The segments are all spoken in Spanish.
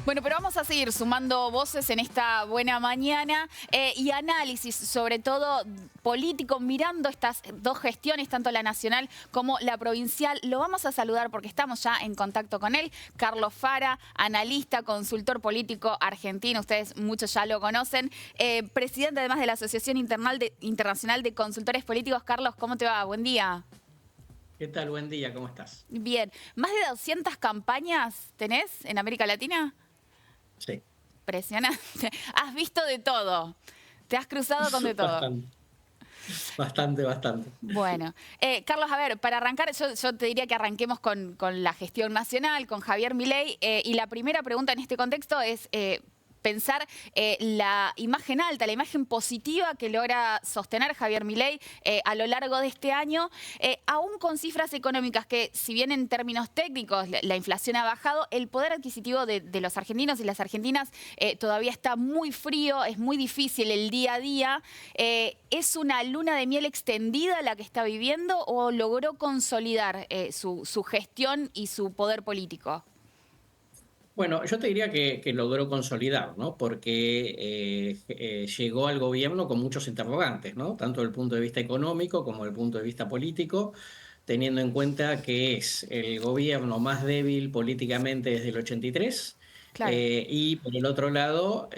Bueno, pero vamos a seguir sumando voces en esta buena mañana y análisis, sobre todo político, mirando estas dos gestiones, tanto la nacional como la provincial. Lo vamos a saludar porque estamos ya en contacto con él. Carlos Fara, analista, consultor político argentino, ustedes muchos ya lo conocen. Presidente además de la Asociación Internacional de Consultores Políticos. Carlos, ¿cómo te va? Buen día. ¿Qué tal? Buen día, ¿cómo estás? Bien. ¿Más de 200 campañas tenés en América Latina? Sí, Impresionante. Has visto de todo. Te has cruzado con de todo. bastante, bastante. Bueno, Carlos, a ver, para arrancar, yo te diría que arranquemos con la gestión nacional, con Javier Milei, y la primera pregunta en este contexto es pensar la imagen alta, la imagen positiva que logra sostener Javier Milei a lo largo de este año, aún con cifras económicas que, si bien en términos técnicos la inflación ha bajado, el poder adquisitivo de los argentinos y las argentinas todavía está muy frío, es muy difícil el día a día. ¿Es una luna de miel extendida la que está viviendo o logró consolidar su gestión y su poder político? Bueno, yo te diría que logró consolidar, ¿no? Porque llegó al gobierno con muchos interrogantes, ¿no? Tanto desde el punto de vista económico como desde el punto de vista político, teniendo en cuenta que es el gobierno más débil políticamente desde el 83. Claro. Y por el otro lado,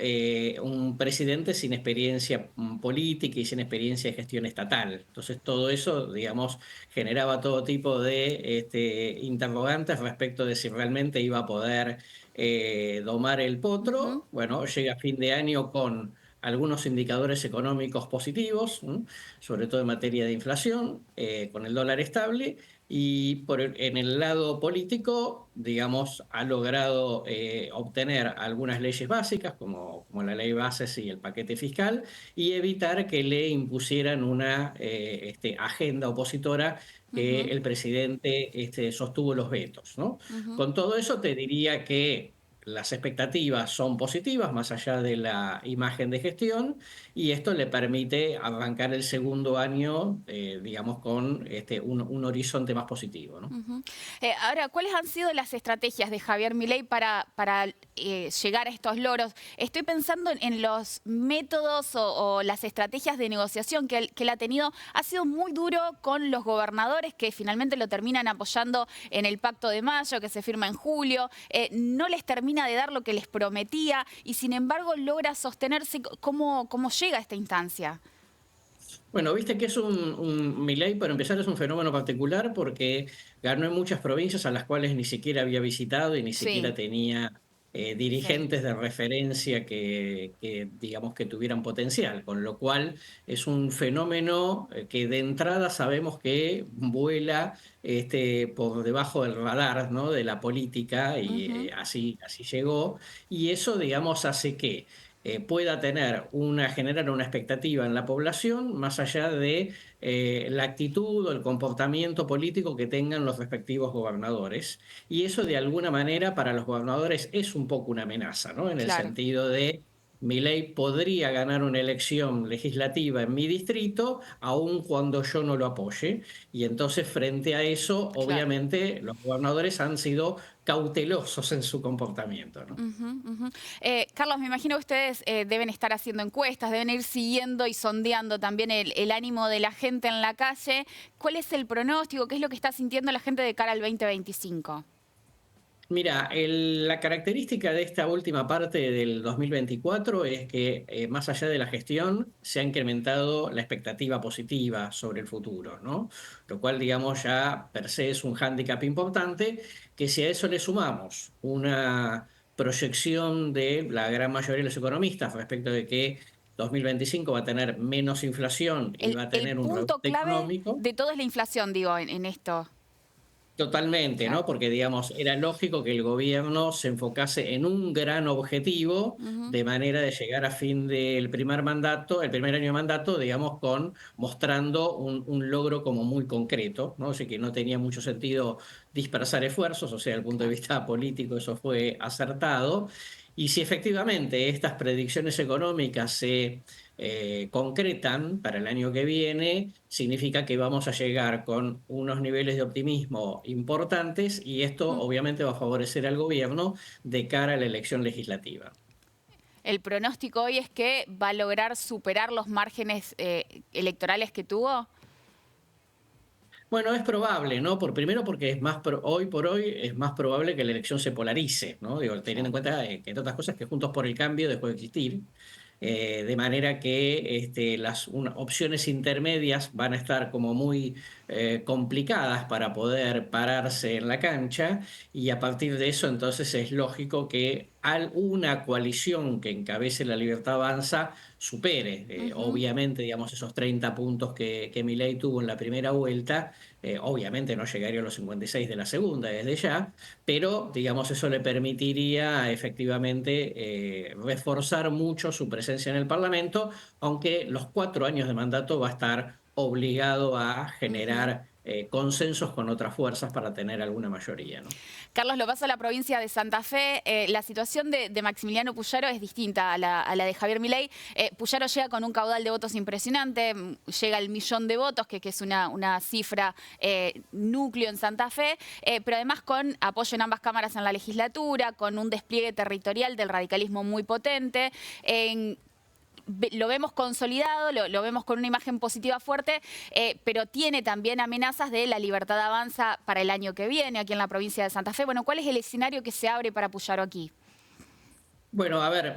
un presidente sin experiencia política y sin experiencia de gestión estatal. Entonces, todo eso, digamos, generaba todo tipo de interrogantes respecto de si realmente iba a poder domar el Ujú. potro. Bueno, llega a fin de año con algunos indicadores económicos positivos, sobre todo en materia de inflación, con el dólar estable, y en el lado político, digamos, ha logrado obtener algunas leyes básicas, como la ley bases y el paquete fiscal, y evitar que le impusieran una agenda opositora que Ujú. el presidente sostuvo los vetos, ¿no? Ujú. Con todo eso te diría que las expectativas son positivas, más allá de la imagen de gestión, y esto le permite arrancar el segundo año, digamos, con un horizonte más positivo, ¿no? Ujú. Ahora, ¿cuáles han sido las estrategias de Javier Milei para llegar a estos logros? Estoy pensando en los métodos o las estrategias de negociación que él ha tenido. Ha sido muy duro con los gobernadores que finalmente lo terminan apoyando en el Pacto de Mayo, que se firma en julio. No les termina de dar lo que les prometía y sin embargo logra sostenerse. ¿Cómo llega a esta instancia? Bueno, viste que es Milei, para empezar, es un fenómeno particular porque ganó en muchas provincias a las cuales ni siquiera había visitado y ni siquiera Sí, tenía sí. dirigentes de referencia digamos, que tuvieran potencial, con lo cual es un fenómeno que de entrada sabemos que vuela por debajo del radar, ¿no? De la política y Ujú. así llegó. Y eso, digamos, hace que pueda generar una expectativa en la población más allá de la actitud o el comportamiento político que tengan los respectivos gobernadores. Y eso de alguna manera para los gobernadores es un poco una amenaza, ¿no? En el Claro. sentido de Milei podría ganar una elección legislativa en mi distrito, aun cuando yo no lo apoye. Y entonces, frente a eso, Claro. obviamente, los gobernadores han sido cautelosos en su comportamiento, ¿no? Ujú, ujú. Carlos, me imagino que ustedes deben estar haciendo encuestas, deben ir siguiendo y sondeando también el ánimo de la gente en la calle. ¿Cuál es el pronóstico? ¿Qué es lo que está sintiendo la gente de cara al 2025? Mira, la característica de esta última parte del 2024 es que más allá de la gestión se ha incrementado la expectativa positiva sobre el futuro, ¿no? Lo cual, digamos, ya per se es un hándicap importante, que si a eso le sumamos una proyección de la gran mayoría de los economistas respecto de que 2025 va a tener menos inflación y va a El tener un punto rebote clave económico. de todo es la inflación, digo, en esto. Totalmente, Claro. ¿no? Porque, digamos, era lógico que el gobierno se enfocase en un gran objetivo Ujú. de manera de llegar a fin del primer mandato, el primer año de mandato, digamos, mostrando un logro como muy concreto, ¿no? Así que no tenía mucho sentido dispersar esfuerzos, o sea, desde el punto de Claro. vista político eso fue acertado. Y si efectivamente estas predicciones económicas se concretan para el año que viene, significa que vamos a llegar con unos niveles de optimismo importantes y esto Mm. obviamente va a favorecer al gobierno de cara a la elección legislativa. El pronóstico hoy es que va a lograr superar los márgenes electorales que tuvo. Bueno, es probable, ¿no? Primero porque hoy por hoy es más probable que la elección se polarice, ¿no? Digo, teniendo en Sí. cuenta que, entre otras cosas, que Juntos por el Cambio dejó de existir, de manera que las opciones intermedias van a estar como muy complicadas para poder pararse en la cancha y a partir de eso entonces es lógico que una coalición que encabece La Libertad Avanza supere, Ujú. obviamente, digamos, esos 30 puntos que Milei tuvo en la primera vuelta. Obviamente no llegaría a los 56 de la segunda desde ya, pero digamos eso le permitiría efectivamente reforzar mucho su presencia en el Parlamento, aunque los 4 años de mandato va a estar obligado a Ujú. generar consensos con otras fuerzas para tener alguna mayoría, ¿no? Carlos, lo paso a la provincia de Santa Fe. La situación de Maximiliano Puyaro es distinta a la de Javier Milei. Puyaro llega con un caudal de votos impresionante, llega al 1.000.000 de votos, que es una cifra núcleo en Santa Fe, pero además con apoyo en ambas cámaras en la legislatura, con un despliegue territorial del radicalismo muy potente. Lo vemos consolidado, lo vemos con una imagen positiva fuerte, pero tiene también amenazas de La Libertad Avanza para el año que viene aquí en la provincia de Santa Fe. Bueno, ¿cuál es el escenario que se abre para Puyaro aquí? Bueno, a ver,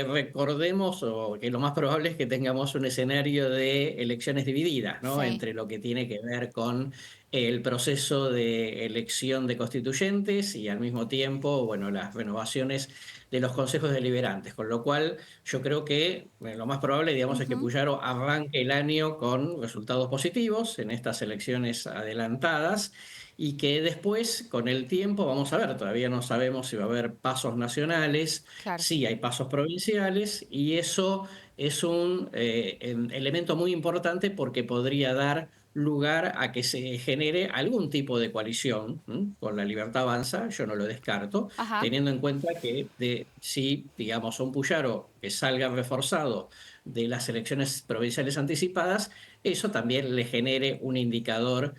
recordemos que lo más probable es que tengamos un escenario de elecciones divididas, ¿no? Sí. Entre lo que tiene que ver con el proceso de elección de constituyentes y al mismo tiempo, bueno, las renovaciones de los consejos deliberantes. Con lo cual, yo creo que lo más probable, digamos, es que Ujú. Puyaro arranque el año con resultados positivos en estas elecciones adelantadas y que después, con el tiempo, vamos a ver, todavía no sabemos si va a haber pasos nacionales. Claro. Sí, hay pasos provinciales y eso es un elemento muy importante porque podría dar lugar a que se genere algún tipo de coalición con La Libertad Avanza, yo no lo descarto, Ajá. teniendo en cuenta que si, digamos, un Puyaro que salga reforzado de las elecciones provinciales anticipadas, eso también le genere un indicador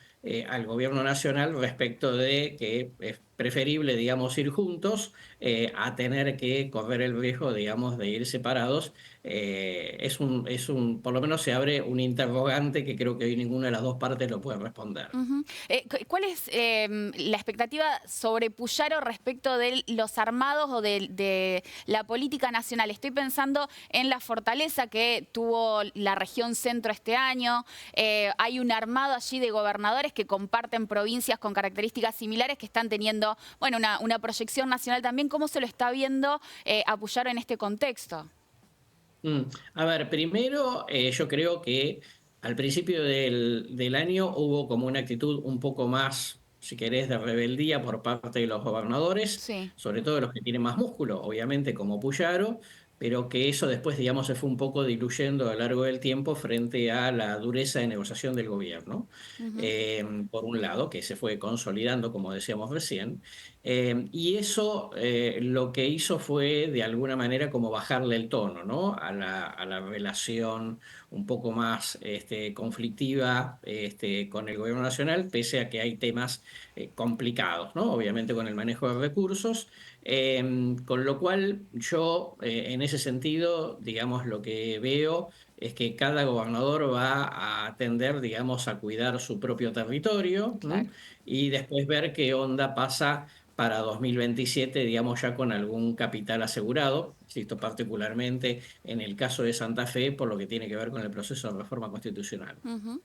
al gobierno nacional respecto de que es preferible, digamos, ir juntos a tener que correr el riesgo, digamos, de ir separados. Por lo menos se abre un interrogante que creo que hoy ninguna de las dos partes lo puede responder. Ujú. ¿Cuál es la expectativa sobre Puyaro respecto de los armados o de la política nacional? Estoy pensando en la fortaleza que tuvo la región centro este año. Hay un armado allí de gobernadores que comparten provincias con características similares que están teniendo, bueno, una proyección nacional también. ¿Cómo se lo está viendo a Puyaro en este contexto? Mm, A ver, primero yo creo que al principio del año hubo como una actitud un poco más, si querés, de rebeldía por parte de los gobernadores, Sí. sobre todo de los que tienen más músculo, obviamente como Puyaro, pero que eso después, digamos, se fue un poco diluyendo a lo largo del tiempo frente a la dureza de negociación del gobierno, Ujú. por un lado, que se fue consolidando, como decíamos recién, y eso lo que hizo fue, de alguna manera, como bajarle el tono, ¿no? A la relación un poco más conflictiva con el gobierno nacional, pese a que hay temas complicados, ¿no? Obviamente con el manejo de recursos. Con lo cual yo, en ese sentido, digamos, lo que veo es que cada gobernador va a tender, digamos, a cuidar su propio territorio, Claro. y después ver qué onda pasa para 2027, digamos, ya con algún capital asegurado, insisto, particularmente en el caso de Santa Fe, por lo que tiene que ver con el proceso de reforma constitucional. Ujú.